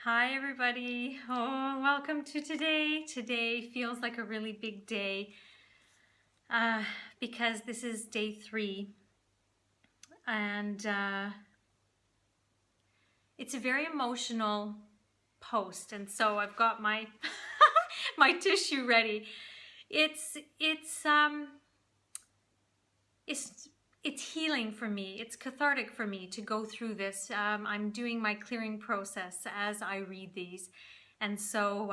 Hi everybody. Oh, welcome to today. Today feels like a really big day because this is day 3 and it's a very emotional post, and so I've got my my tissue ready. It's healing for me. It's cathartic for me to go through this. I'm doing my clearing process as I read these. And so,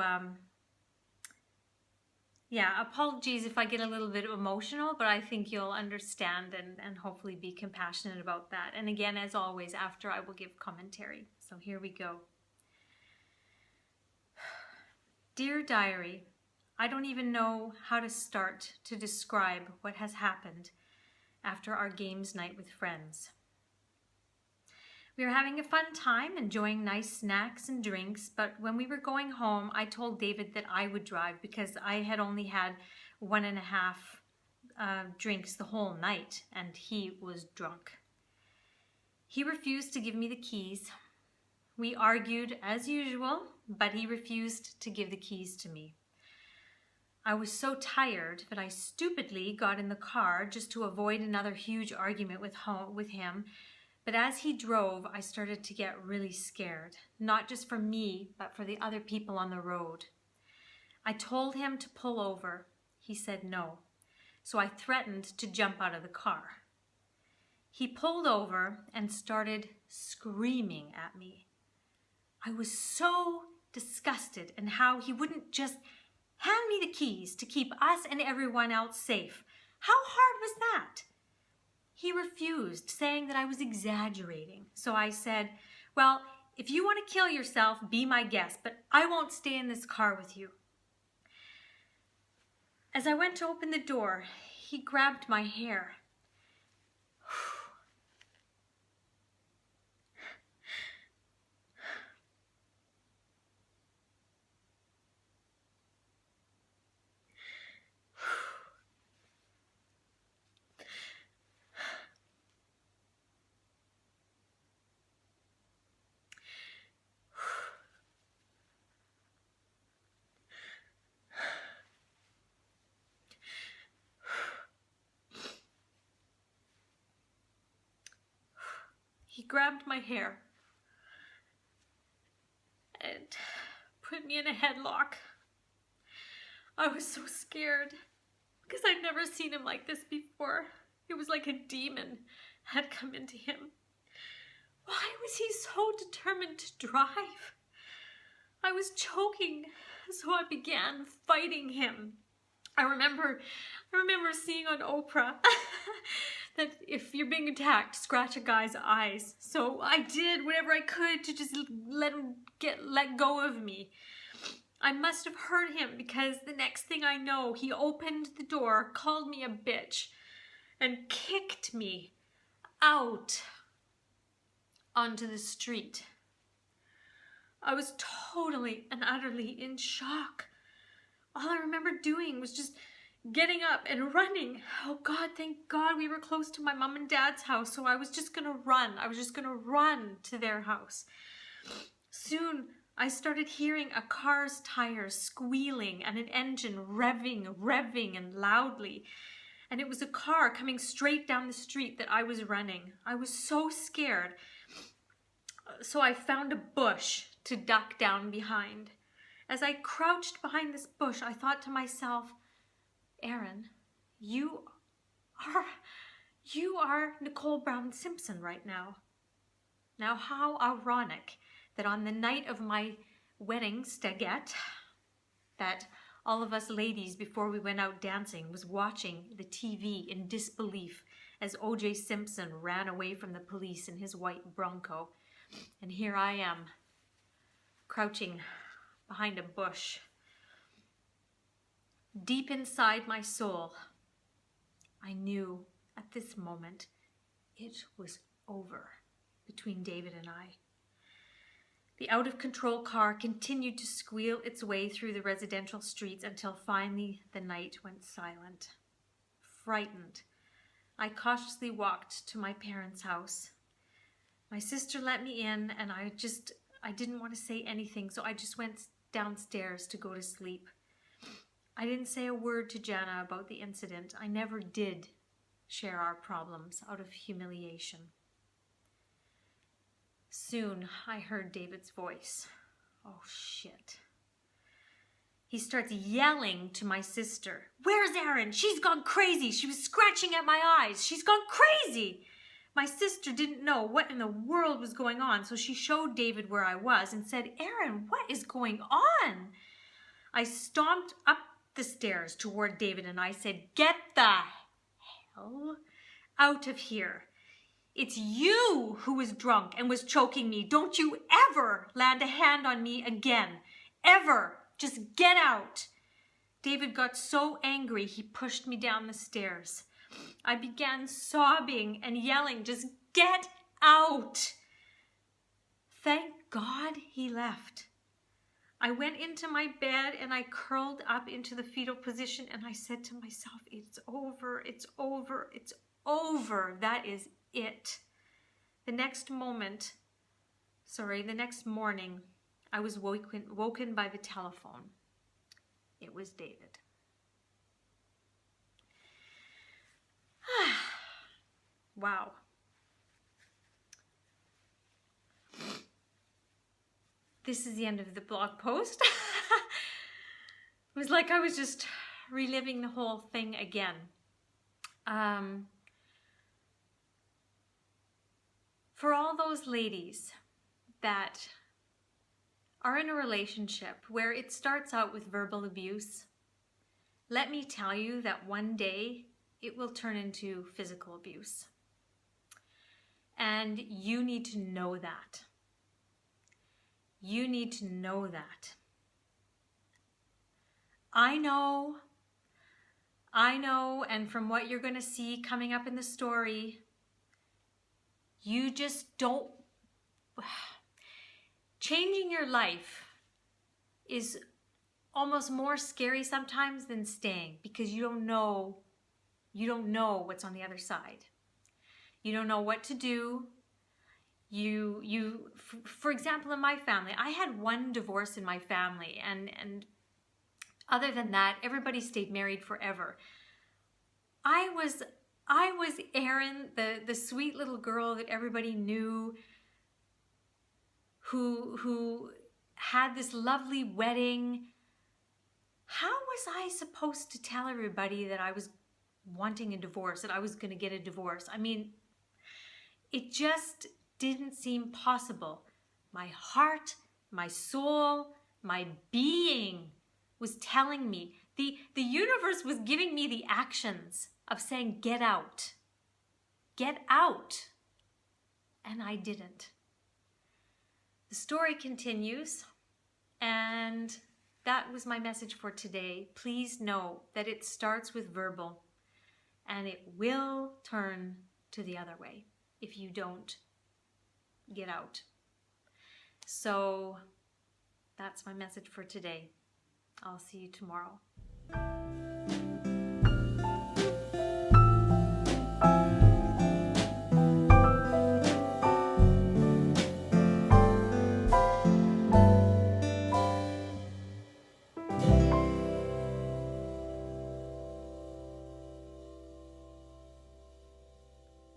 yeah, apologies if I get a little bit emotional, but I think you'll understand and hopefully be compassionate about that. And again, as always, after I will give commentary. So here we go. Dear Diary, I don't even know how to start to describe what has happened after our games night with friends. We were having a fun time, enjoying nice snacks and drinks, but when we were going home, I told David that I would drive because I had only had 1.5 drinks the whole night, and he was drunk. He refused to give me the keys. We argued as usual, but he refused to give the keys to me. I was so tired that I stupidly got in the car just to avoid another huge argument with him. But as he drove, I started to get really scared, not just for me, but for the other people on the road. I told him to pull over. He said no. So I threatened to jump out of the car. He pulled over and started screaming at me. I was so disgusted in how he wouldn't just hand me the keys to keep us and everyone else safe. How hard was that? He refused, saying that I was exaggerating. So I said, well, if you want to kill yourself, be my guest, but I won't stay in this car with you. As I went to open the door, he grabbed my hair. He grabbed my hair and put me in a headlock. I was so scared because I'd never seen him like this before. It was like a demon had come into him. Why was he so determined to drive? I was choking, so I began fighting him. I remember seeing on Oprah that if you're being attacked, scratch a guy's eyes. So I did whatever I could to just let him let go of me. I must have hurt him because the next thing I know, he opened the door, called me a bitch, and kicked me out onto the street. I was totally and utterly in shock. All I remember doing was just getting up and running. Oh God, thank God we were close to my mom and dad's house, so I was just gonna run. I was just gonna run to their house. Soon, I started hearing a car's tires squealing and an engine revving and loudly. And it was a car coming straight down the street that I was running. I was so scared. So I found a bush to duck down behind. As I crouched behind this bush, I thought to myself, Erin, you are Nicole Brown Simpson right now. Now, how ironic that on the night of my wedding stagette, that all of us ladies before we went out dancing was watching the TV in disbelief as O.J. Simpson ran away from the police in his white Bronco. And here I am, crouching behind a bush. Deep inside my soul, I knew at this moment it was over between David and I. The out-of-control car continued to squeal its way through the residential streets until finally the night went silent. Frightened, I cautiously walked to my parents' house. My sister let me in, and I didn't want to say anything, so I just went downstairs to go to sleep. I didn't say a word to Jana about the incident. I never did share our problems out of humiliation. Soon I heard David's voice. Oh shit. He starts yelling to my sister. Where's Erin? She's gone crazy. She was scratching at my eyes. She's gone crazy. My sister didn't know what in the world was going on, so she showed David where I was and said, Erin, what is going on? I stomped up the stairs toward David and I said, get the hell out of here. It's you who was drunk and was choking me. Don't you ever land a hand on me again. Ever. Just get out. David got so angry he pushed me down the stairs. I began sobbing and yelling, just get out. Thank God he left. I went into my bed and I curled up into the fetal position and I said to myself, it's over, it's over, it's over. That is it. The next morning, I was woken by the telephone. It was David. Wow. This is the end of the blog post. It was like I was just reliving the whole thing again. For all those ladies that are in a relationship where it starts out with verbal abuse, let me tell you that one day it will turn into physical abuse. And you need to know that. You need to know that. I know, and from what you're going to see coming up in the story, you just don't... Changing your life is almost more scary sometimes than staying, because you don't know what's on the other side. You don't know what to do. For example, in my family, I had one divorce in my family, and other than that, everybody stayed married forever. I was Erin, the sweet little girl that everybody knew, who had this lovely wedding. How was I supposed to tell everybody that I was wanting a divorce, that I was going to get a divorce? I mean, it just didn't seem possible. My heart, my soul, my being was telling me. The universe was giving me the actions of saying, get out. Get out. And I didn't. The story continues, and that was my message for today. Please know that it starts with verbal, and it will turn to the other way if you don't get out. So that's my message for today. I'll see you tomorrow.